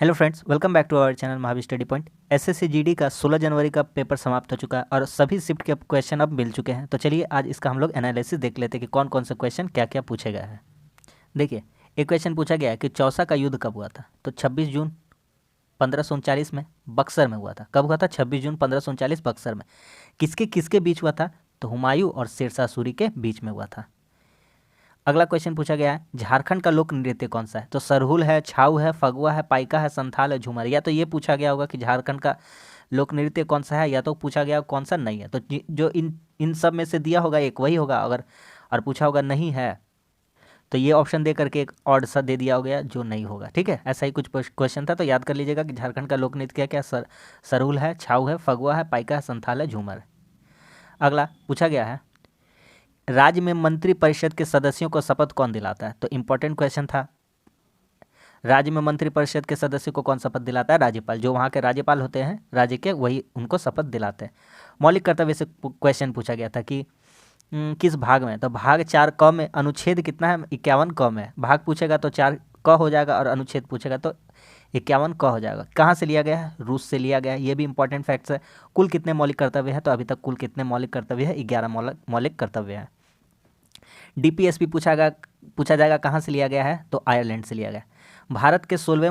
Hello friends, welcome back to our channel Mahavir study point. SSC GD का 16 जनवरी का paper समाप्त हो चुका है और सभी शिफ्ट के क्वेश्चन अब मिल चुके हैं। तो चलिए आज इसका हम लोग एनालिसिस देख लेते हैं कि कौन कौन से क्वेश्चन क्या क्या पूछे गए हैं। देखिए, एक क्वेश्चन पूछा गया है कि चौसा का युद्ध कब हुआ था। तो 26 जून 1539 में बक्सर में हुआ था। कब हुआ था? 26 जून 1539 बक्सर में। किसके किसके बीच हुआ था? तो हुमायूं और शेरशाह सूरी के बीच में हुआ था। अगला क्वेश्चन पूछा गया है, झारखंड का लोक नृत्य कौन सा है। तो सरहुल है, छाऊ है, फगुआ है, पाइका है, संथाल है, झूमर। या तो ये पूछा गया होगा कि झारखंड का लोक नृत्य कौन सा है, या तो पूछा गया कौन सा नहीं है। तो जो इन इन सब में से दिया होगा एक वही होगा। अगर और पूछा होगा नहीं है तो ये ऑप्शन दे करके एक ऑड सा दे दिया होगा जो नहीं होगा। ठीक है, ऐसा ही कुछ क्वेश्चन था। तो याद कर लीजिएगा कि झारखंड का लोक नृत्य क्या क्या सरहुल है, छाऊ है, फगुआ है, पाइका है, संथाल है, झूमर है। अगला पूछा गया है, राज्य में मंत्री परिषद के सदस्यों को शपथ कौन दिलाता है। तो इंपॉर्टेंट क्वेश्चन था। राज्य में मंत्री परिषद के सदस्यों को कौन शपथ दिलाता है? राज्यपाल। जो वहाँ के राज्यपाल होते हैं राज्य के, वही उनको शपथ दिलाते हैं। मौलिक कर्तव्य से क्वेश्चन पूछा गया था कि किस भाग में। तो भाग 4 क में अनुच्छेद कितना है? 51 क में। भाग पूछेगा तो 4 क हो जाएगा और अनुच्छेद पूछेगा तो 51 क हो जाएगा। कहाँ से लिया गया है? रूस से लिया गया है। ये भी इंपॉर्टेंट फैक्ट्स है। कुल कितने मौलिक कर्तव्य है? तो अभी तक कुल कितने मौलिक कर्तव्य है? 11 मौलिक कर्तव्य है। डीपीएसपी पूछा जाएगा कहाँ से लिया गया है? तो आयरलैंड से लिया गया। भारत के 16वें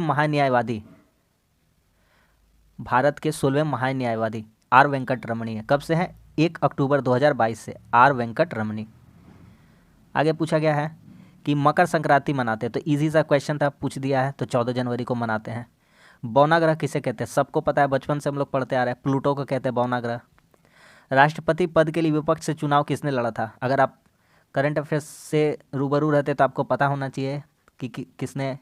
महान्यायवादी आर वेंकट रमणी है। कब से है? 1 अक्टूबर 2022 से आर वेंकट रमणी। आगे पूछा गया है कि मकर संक्रांति मनाते हैं। तो इजी सा क्वेश्चन था, पूछ दिया है। तो 14 जनवरी को मनाते हैं। बौना ग्रह किसे कहते हैं? सबको पता है, बचपन से हम लोग पढ़ते आ रहे हैं। प्लूटो को कहते हैं बौना ग्रह। राष्ट्रपति पद के लिए विपक्ष से चुनाव किसने लड़ा था? अगर आप करंट अफेयर्स से रूबरू रहते तो आपको पता होना चाहिए कि किसने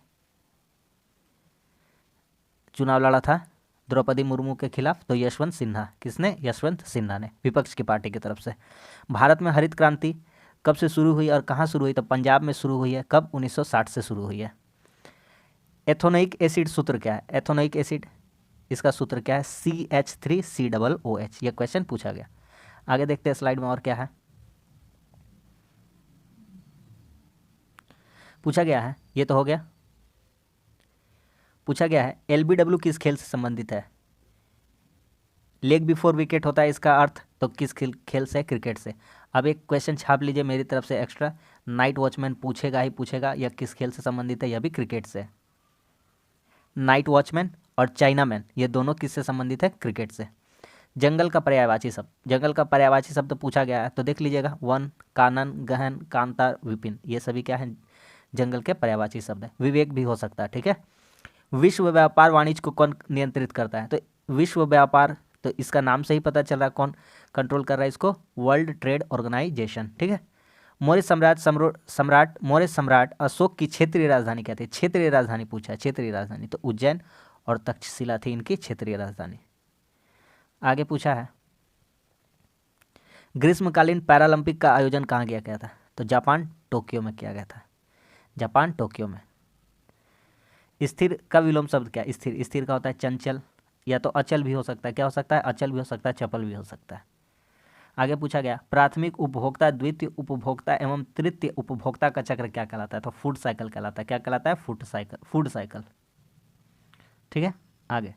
चुनाव लड़ा था द्रौपदी मुर्मू के खिलाफ। तो यशवंत सिन्हा। किसने? यशवंत सिन्हा ने, विपक्ष की पार्टी की तरफ से। भारत में हरित क्रांति कब से शुरू हुई और कहाँ शुरू हुई? तो पंजाब में शुरू हुई है। कब? 1960 से शुरू हुई है। एथोनोइक एसिड सूत्र क्या है? एथोनोइक एसिड, इसका सूत्र क्या है? CH3COOH। यह क्वेश्चन पूछा गया। आगे देखते हैं स्लाइड में और क्या है पूछा गया है। ये तो हो गया। पूछा गया है LBW किस खेल से संबंधित है? लेग बिफोर विकेट होता है इसका अर्थ। तो किस खेल से? क्रिकेट से। अब एक क्वेश्चन छाप लीजिए मेरी तरफ से एक्स्ट्रा। नाइट वॉचमैन पूछेगा ही पूछेगा, यह किस खेल से संबंधित है? यह भी क्रिकेट से। नाइट वॉचमैन और चाइनामैन ये दोनों किससे संबंधित है? क्रिकेट से। जंगल का पर्यायवाची शब्द, जंगल का पर्यायवाची शब्द पूछा गया है। तो देख लीजिएगा, वन, कानन, गहन, कांता, विपिन, ये सभी क्या है? जंगल के पर्यायवाची शब्द है। विवेक भी हो सकता है। ठीक है। विश्व व्यापार वाणिज्य को कौन नियंत्रित करता है? तो विश्व व्यापार, तो इसका नाम से ही पता चल रहा है कौन कंट्रोल कर रहा है इसको। World Trade Organization. ठीक है। मौर्य सम्राट अशोक की क्षेत्रीय राजधानी क्या थी? क्षेत्रीय राजधानी पूछा है, क्षेत्रीय राजधानी। तो उज्जैन और तक्षशिला थी इनकी क्षेत्रीय राजधानी। आगे पूछा है, ग्रीष्मकालीन पैरालंपिक का आयोजन कहाँ किया गया था? तो जापान टोक्यो में किया गया था। जापान टोक्यो में। स्थिर का विलोम शब्द क्या है? स्थिर, स्थिर का होता है चंचल, या तो अचल भी हो सकता है। क्या हो सकता है? अचल भी हो सकता है, चपल भी हो सकता है। आगे पूछा गया, प्राथमिक उपभोक्ता, द्वितीय उपभोक्ता एवं तृतीय उपभोक्ता का चक्र क्या कहलाता है? तो फूड साइकिल कहलाता है। क्या कहलाता है? Food cycle. ठीक है। आगे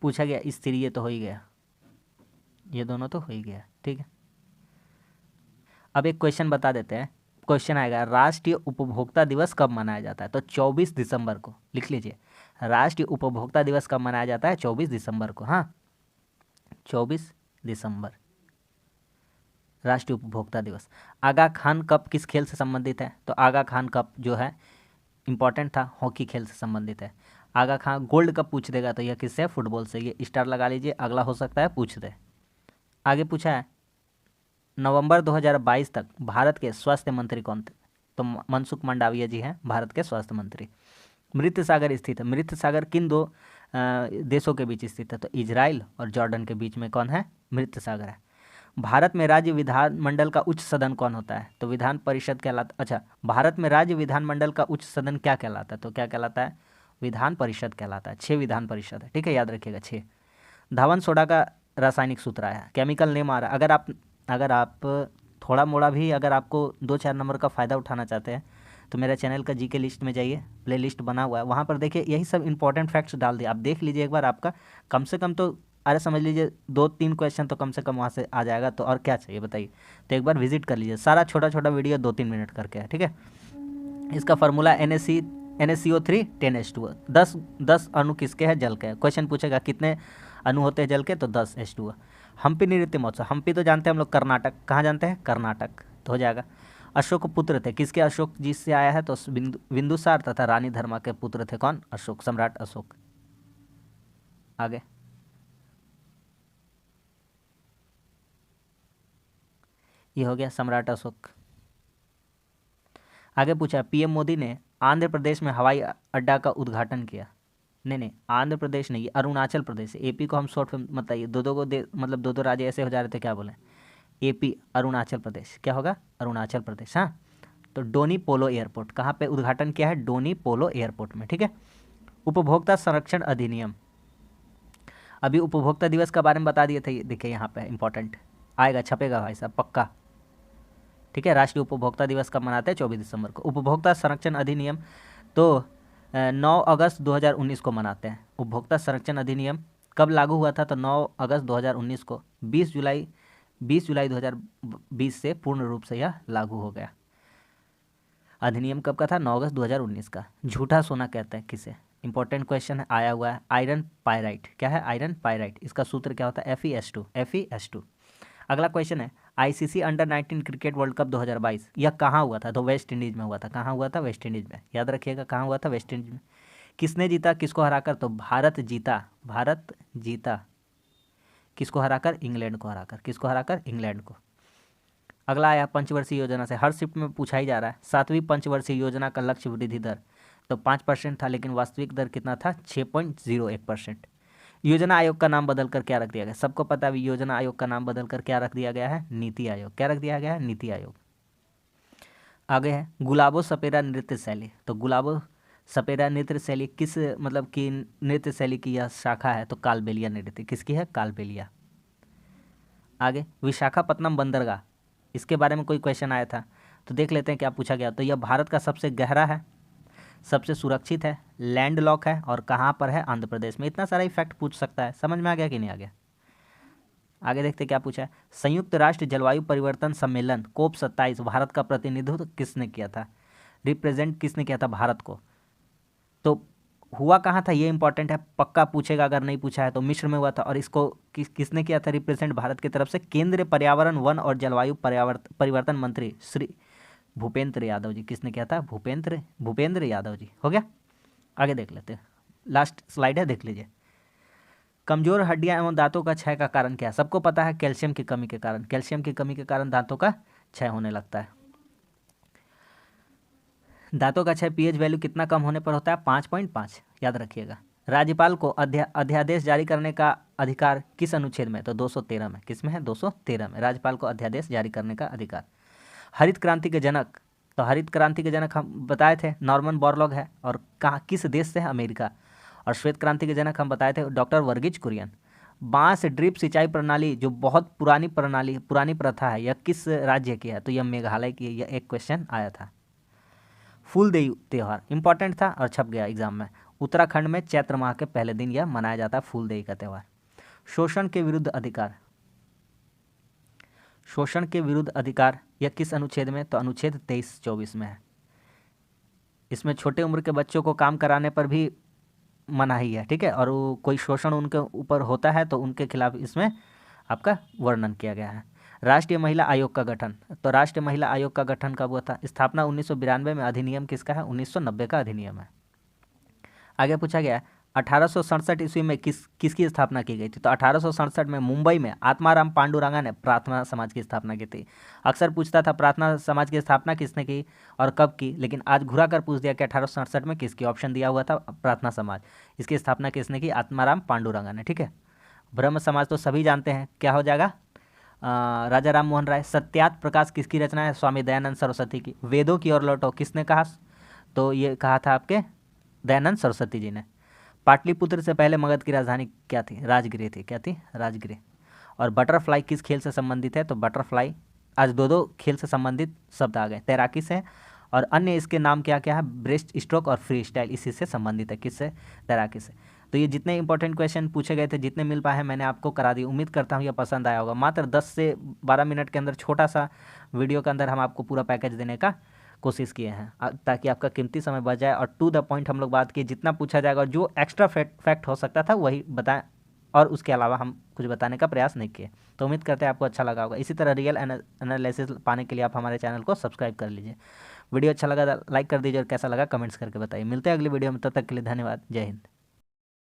पूछा गया स्थिर, ये तो हो ही गया, ये दोनों तो हो ही गया। ठीक है। अब एक क्वेश्चन बता देते हैं। क्वेश्चन आएगा, राष्ट्रीय उपभोक्ता दिवस कब मनाया जाता है? तो 24 दिसंबर को। लिख लीजिए, राष्ट्रीय उपभोक्ता दिवस कब मनाया जाता है? 24 दिसंबर को। हाँ, 24 दिसंबर राष्ट्रीय उपभोक्ता दिवस। आगा खान कप किस खेल से संबंधित है? तो आगा खान कप जो है इंपॉर्टेंट था, हॉकी खेल से संबंधित है। आगा खान गोल्ड कप पूछ देगा तो यह किससे है? फुटबॉल से। ये स्टार लगा लीजिए, अगला हो सकता है पूछ दे। आगे पूछा है, नवंबर 2022 तक भारत के स्वास्थ्य मंत्री कौन थे? तो मनसुख मंडाविया जी हैं भारत के स्वास्थ्य मंत्री। मृत सागर स्थित है। मृत सागर किन दो देशों के बीच स्थित है? तो इजराइल और जॉर्डन के बीच में कौन है? मृत सागर है। भारत में राज्य विधानमंडल का उच्च सदन कौन होता है? तो विधान परिषद कहलाता। अच्छा, भारत में राज्य विधानमंडल का उच्च सदन क्या कहलाता है? तो क्या कहलाता है? विधान परिषद कहलाता है। 6 विधान परिषद है। ठीक है, याद रखिएगा 6। धावन सोडा का रासायनिक सूत्र आया है, केमिकल नेम आ रहा है। अगर आप थोड़ा मोड़ा भी अगर आपको 2-4 नंबर का फ़ायदा उठाना चाहते हैं तो मेरा चैनल का जीके लिस्ट में जाइए, प्ले लिस्ट बना हुआ है, वहाँ पर देखिए यही सब इंपॉर्टेंट फैक्ट्स डाल दिए। आप देख लीजिए एक बार, आपका कम से कम तो अरे समझ लीजिए 2-3 क्वेश्चन तो कम से कम वहाँ से आ जाएगा। तो और क्या चाहिए बताइए। तो एक बार विजिट कर लीजिए, सारा छोटा छोटा वीडियो 2-3 मिनट करके है, ठीक है। इसका फार्मूला NaCO3 10H2O। 10 अणु किसके हैं? जल के हैं। क्वेश्चन पूछेगा कितने अणु होते हैं जल के, तो 10 H2O। हम्पी नृत्य महोत्सव, हम्पी तो जानते हैं हम लोग, कर्नाटक। कहाँ जानते हैं? कर्नाटक, तो हो जाएगा। अशोक पुत्र थे, किसके? अशोक जी से आया है, तो बिंदुसार तथा रानी धर्मा के पुत्र थे। कौन? अशोक, सम्राट अशोक। आगे ये हो गया सम्राट अशोक। आगे पूछा, पीएम मोदी ने आंध्र प्रदेश में हवाई अड्डा का उद्घाटन किया। नहीं, आंध्र प्रदेश नहीं, अरुणाचल प्रदेश। एपी को हम शॉर्ट में बताइए, दो को दे, मतलब दो राज्य ऐसे हो जा रहे थे, क्या बोले? एपी, अरुणाचल प्रदेश। क्या होगा? अरुणाचल प्रदेश। हाँ, तो डोनी पोलो एयरपोर्ट, कहाँ पे उद्घाटन किया है? डोनी पोलो एयरपोर्ट में, ठीक है। उपभोक्ता संरक्षण अधिनियम, अभी उपभोक्ता दिवस के बारे में बता दिए थे, देखिए यहाँ पे इंपॉर्टेंट आएगा, छपेगा भाई साहब पक्का, ठीक है। राष्ट्रीय उपभोक्ता दिवस कब मनाते हैं? 24 दिसंबर को। उपभोक्ता संरक्षण अधिनियम तो 9 अगस्त 2019 को मनाते हैं। उपभोक्ता संरक्षण अधिनियम कब लागू हुआ था? तो 9 अगस्त 2019 को। 20 जुलाई 2020 से पूर्ण रूप से यह लागू हो गया। अधिनियम कब का था? 9 अगस्त 2019 का। झूठा सोना कहते हैं किसे? इंपॉर्टेंट क्वेश्चन है, आया हुआ है। Iron pyrite. क्या है? Iron pyrite. इसका सूत्र क्या होता है? FeS2। अगला क्वेश्चन है, ICC under 19 cricket world cup 2022 यह कहाँ हुआ था? तो वेस्ट इंडीज में हुआ था। कहाँ हुआ था? वेस्ट इंडीज में। याद रखिएगा, कहाँ हुआ था? वेस्ट इंडीज में। किसने जीता? किसको हराकर? तो भारत जीता। भारत जीता किसको हराकर? इंग्लैंड को हराकर। किसको हराकर? इंग्लैंड को। अगला आया पंचवर्षीय योजना से, हर शिफ्ट में पूछा ही जा रहा है। 7वीं पंचवर्षीय योजना का लक्ष्य वृद्धि दर तो 5% था, लेकिन वास्तविक दर कितना था? 6.01%। योजना आयोग का नाम बदलकर क्या रख दिया गया? सबको पता है, योजना आयोग का नाम बदलकर क्या रख दिया गया है? नीति आयोग। क्या रख दिया गया है? नीति आयोग। आगे है गुलाबो सपेरा नृत्य शैली, तो गुलाबो सपेरा नृत्य शैली किस मतलब की नृत्य शैली की यह शाखा है? तो कालबेलिया नृत्य। किसकी है? कालबेलिया। आगे विशाखापत्तनम बंदरगाह, इसके बारे में कोई क्वेश्चन आया था, तो देख लेते हैं क्या पूछा गया। तो यह भारत का सबसे गहरा है, सबसे सुरक्षित है, लैंड लॉक है, और कहाँ पर है? आंध्र प्रदेश में। इतना सारा इफेक्ट पूछ सकता है। समझ में आ गया कि नहीं आ गया? आगे देखते क्या पूछा है। संयुक्त राष्ट्र जलवायु परिवर्तन सम्मेलन COP 27 भारत का प्रतिनिधित्व किसने किया था? रिप्रेजेंट किसने किया था भारत को? तो हुआ कहाँ था? ये इंपॉर्टेंट है, पक्का पूछेगा, अगर नहीं पूछा है तो। मिस्र में हुआ था। और इसको किसने किया था रिप्रेजेंट भारत की तरफ से? केंद्रीय पर्यावरण, वन और जलवायु परिवर्तन मंत्री श्री भूपेंद्र यादव जी। किसने किया था? भूपेंद्र यादव जी। हो गया। आगे देख लेते हैं, लास्ट स्लाइड है, देख लीजिए। कमजोर हड्डियां एवं दांतों का क्षय का कारण क्या है? सबको पता है, कैल्शियम की कमी के कारण। कैल्शियम की कमी के कारण दांतों का क्षय होने लगता है। दांतों का क्षय पीएच वैल्यू कितना कम होने पर होता है? 5.5। याद रखिएगा। राज्यपाल को अध्यादेश जारी करने का अधिकार किस अनुच्छेद में? तो 213 में। किस में है? 213 में राज्यपाल को अध्यादेश जारी करने का अधिकार। हरित क्रांति के जनक, तो हरित क्रांति के जनक हम बताए थे नॉर्मन बोरलॉग है, और कहाँ किस देश से है? अमेरिका। और श्वेत क्रांति के जनक हम बताए थे डॉक्टर वर्गीज कुरियन। बांस ड्रिप सिंचाई प्रणाली जो बहुत पुरानी प्रथा है, यह किस राज्य की है? तो यह मेघालय की है। यह एक क्वेश्चन आया था। फूलदेई त्यौहार इंपॉर्टेंट था और छप गया एग्जाम में। उत्तराखंड में चैत्र माह के पहले दिन यह मनाया जाता है, फूलदेई का त्यौहार। शोषण के विरुद्ध अधिकार, शोषण के विरुद्ध अधिकार यह किस अनुच्छेद में? तो अनुच्छेद 23-24 में है। इसमें छोटे उम्र के बच्चों को काम कराने पर भी मनाही है, ठीक है। और वो कोई शोषण उनके ऊपर होता है तो उनके खिलाफ इसमें आपका वर्णन किया गया है। राष्ट्रीय महिला आयोग का गठन, तो राष्ट्रीय महिला आयोग का गठन कब हुआ था? स्थापना 1992 में। अधिनियम किसका है? 1990 का अधिनियम है। आगे पूछा गया 1867 ईस्वी में किसकी स्थापना की गई थी? तो 1867 में मुंबई में आत्माराम पांडुरंगा ने प्रार्थना समाज की स्थापना की थी। अक्सर पूछता था प्रार्थना समाज की स्थापना किसने की और कब की, लेकिन आज घुरा कर पूछ दिया कि 1867 में किसकी। ऑप्शन दिया हुआ था प्रार्थना समाज, इसकी स्थापना किसने की? आत्माराम पांडुरंगा ने, ठीक है। ब्रह्म समाज तो सभी जानते हैं, क्या हो जाएगा? राजा राम मोहन राय। सत्यार्थ प्रकाश किसकी रचना है? स्वामी दयानंद सरस्वती की। वेदों की ओर लौटो किसने कहा? तो ये कहा था आपके दयानंद सरस्वती जी ने। पाटलिपुत्र से पहले मगध की राजधानी क्या थी? राजगृह थी। क्या थी? राजगृह। और बटरफ्लाई किस खेल से संबंधित है? तो बटरफ्लाई, आज दो खेल से संबंधित शब्द आ गए, तैराकी से और अन्य इसके नाम क्या क्या है, ब्रेस्ट स्ट्रोक और फ्री स्टाइल, इसी से संबंधित है, किससे, तैराकी से। तो ये जितने इंपॉर्टेंट क्वेश्चन पूछे गए थे, जितने मिल पाए हैं मैंने आपको करा दी। उम्मीद करता हूँ ये पसंद आया होगा। मात्र 10 से 12 मिनट के अंदर छोटा सा वीडियो के अंदर हम आपको पूरा पैकेज देने का कोशिश किए हैं, ताकि आपका कीमती समय बच जाए और टू द पॉइंट हम लोग बात किए। जितना पूछा जाएगा और जो एक्स्ट्रा फैक्ट हो सकता था वही बताएं, और उसके अलावा हम कुछ बताने का प्रयास नहीं किए। तो उम्मीद करते हैं आपको अच्छा लगा होगा। इसी तरह रियल एनालिसिस पाने के लिए आप हमारे चैनल को सब्सक्राइब कर लीजिए। वीडियो अच्छा लगा लाइक कर दीजिए और कैसा लगा कमेंट्स करके बताइए। मिलते हैं अगली वीडियो में, तब तक के लिए धन्यवाद। जय हिंद।